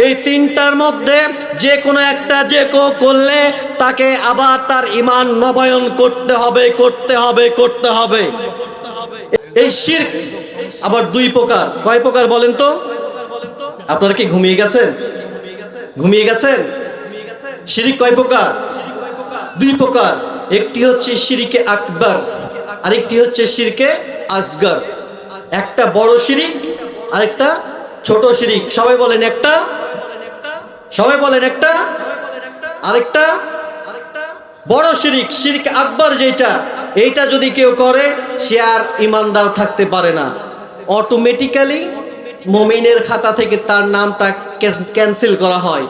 এই তিনটার মধ্যে যে কোনো একটা যে কেউ করলে তাকে আবার তার ঈমান নবায়ন করতে হবে করতে হবে করতে হবে। এই শিরক আবার দুই প্রকার। কয় প্রকার বলেন তো? আপনারা কি ঘুমিয়ে গেছেন? ঘুমিয়ে গেছেন? শিরক কয় প্রকার? দুই প্রকার। একটি হচ্ছে শিরকে আকবার, আরেকটি হচ্ছে শিরকে আসগর। একটা বড় শিরক, আরেকটা ছোট শিরক। সবাই বলেন একটা, সবাই বলেন একটা, আরেকটা বড় শিরক। শিরকে আকবার যেটা, এইটা যদি কেউ করে সে আর ইমানদার থাকতে পারে না। অটোমেটিক্যালি মুমিনের খাতা থেকে তার নামটা ক্যান্সেল করা হয়।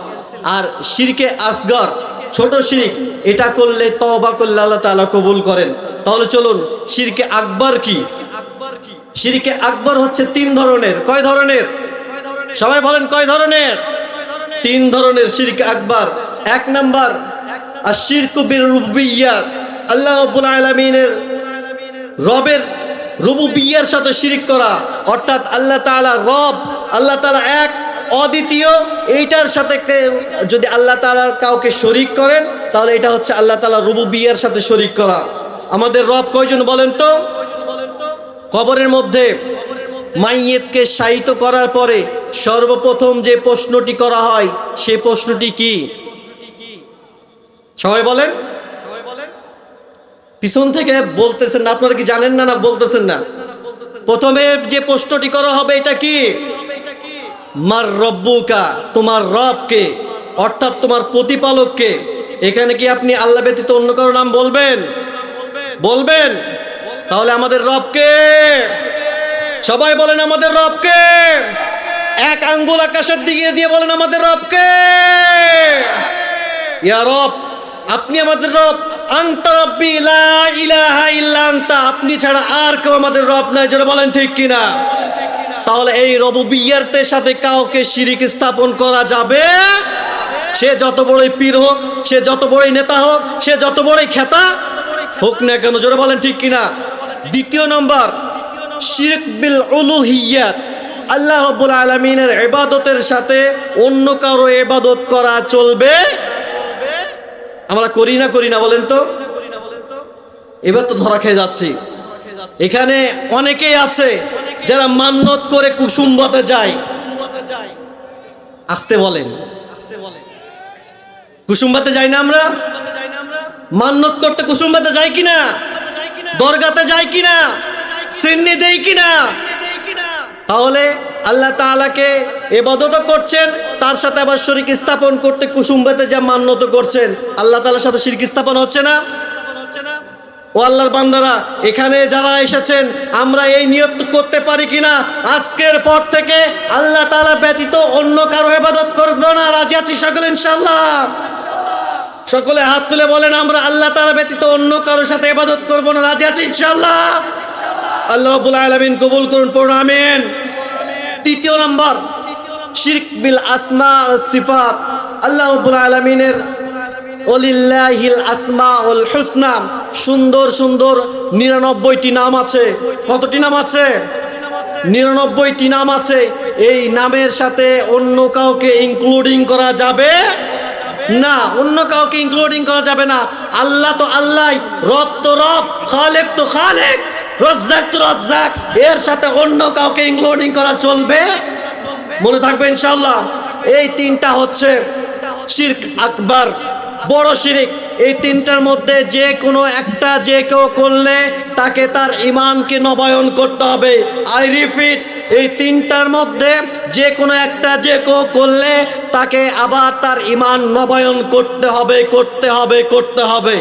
আর শিরকে আসগর ছোট শিরক, এটা করলে তওবা করলে আল্লাহ তাআলা কবুল করেন। তাহলে চলুন শিরকে আকবার কি? শিরকে আকবর হচ্ছে তিন ধরনের। কয় ধরনের? সবাই বলেন কয় ধরনের? তিন ধরনের শিরকে আকবর। এক নাম্বার আশ-শিরকু বির রুবুবিয়্যাহ, আল্লাহ রাব্বুল আলামিনের রবের রুবুবিয়্যার সাথে শিরক করা, অর্থাৎ আল্লাহ তাআলা রব, আল্লাহ তাআলা এক, অদ্বিতীয়। এইটার সাথে যদি আল্লাহ তাআলার কাউকে শরীক করেন তাহলে এটা হচ্ছে আল্লাহ তাআলা রুবুবিয়্যার সাথে শরীক করা। আমাদের রব কয়জন বলেন তো? কবরের মধ্যে মাইয়েতকে শায়িত করার পরে সর্বপ্রথম যে প্রশ্নটি করা হয় সেই প্রশ্নটি কি? সবাই বলেন। পিছন থেকে বলতেছেন না, আপনারা কি জানেন না? না বলতেছেন না? প্রথমে যে প্রশ্নটি করা হবে এটা কি? মার রব্বুকা, তোমার রবকে, অর্থাৎ তোমার প্রতিপালককে। এখানে কি আপনি আল্লাহ ব্যতীত অন্য কারো নাম বলবেন? বলবেন? তাহলে আমাদের রবকে, সবাই বলেন আমাদের রবকে। এক আঙ্গুল আকাশের দিকে দিয়ে বলেন আমাদের রবকে। ইয়া রব, আপনি আমাদের রব। আনতা রাব্বি লা ইলাহা ইল্লা আনতা, আপনি ছাড়া আর কেউ আমাদের রব নাই। যারা বলেন ঠিক কিনা? তাহলে এই রুবুবিয়্যাতের সাথে কাউকে শিরক স্থাপন করা যাবে? সে যত বড়ই পীর হোক, সে যত বড়ই নেতা হোক, সে যত বড়ই খেতা হোক না কেন। যারা বলেন ঠিক কিনা? দ্বিতীয় নম্বর শিরক বিল উলুহিয়্যাত, আল্লাহ রাব্বুল আলামিনের ইবাদতের সাথে অন্য কারো ইবাদত করা চলবে? আমরা করি না বলেন তো? এবার তো ধরা খেয়ে যাচ্ছি। এখানে অনেকেই আছে যারা মান্যত করে কুসুমবাতে যায়। আসতে বলেন, কুসুমবাতে যাই না আমরা? মান্যত করতে কুসুমবাতে যাই কিনা? দরগাতে যাই কিনা? সিন্নি দেই কিনা? তাহলে আল্লাহ তাআলাকে ইবাদত করছেন, তার সাথে আবার শরীক স্থাপন করতে কুসুমবাতে যা মান্যত করছেন, আল্লাহ তাআলার সাথে শিরক স্থাপন হচ্ছে না? ও আল্লাহর বান্দারা, এখানে যারা এসেছেন আমরা এই নিয়ত করতে পারি কিনা আজকের পর থেকে আল্লাহ তাআলা ব্যতীত অন্য কারো ইবাদত করব না? রাজি আছি সকলে ইনশাআল্লাহ? সকলে হাত তুলে বলেন আমরা আল্লাহ তাআলা ব্যতীত অন্য কারোর সাথে ইবাদত করব না। রাজি আছি ইনশাআল্লাহ? আল্লাহ রাব্বুল আলামিন কবুল করুন, পড়ুন আমিন। তৃতীয় নাম্বার শিরক বিল আসমা ওয়াস সিফাত, আল্লাহ রাব্বুল আলামিনের ওয়ালিল্লাহিল আসমাউল হুসনা, সুন্দর সুন্দর 99টি নাম আছে। কতটি নাম আছে? 99টি নাম আছে। এই নামের সাথে অন্য কাউকে ইনক্লুডিং করা যাবে না। অন্য কাউকে ইনক্লুডিং করা যাবে না। আল্লাহ তো আল্লাহ, রব তো রব, খালেক তো খালেক, রাজ্জাক তো রাজ্জাক। এর সাথে অন্য কাউকে ইনক্লুডিং করা চলবে? মনে থাকবে ইনশাআল্লাহ। এই তিনটা হচ্ছে শিরক আকবার, বড় শিরক। এই তিনটার মধ্যে যে কোনো একটা যে কেউ করলে তাকে তার ঈমানকে নবায়ন করতে হবে। আই রিপিট, এই তিনটার মধ্যে যে কোনো একটা যে কেউ করলে তাকে আবার তার ঈমান নবায়ন করতে হবে করতে হবে করতে হবে।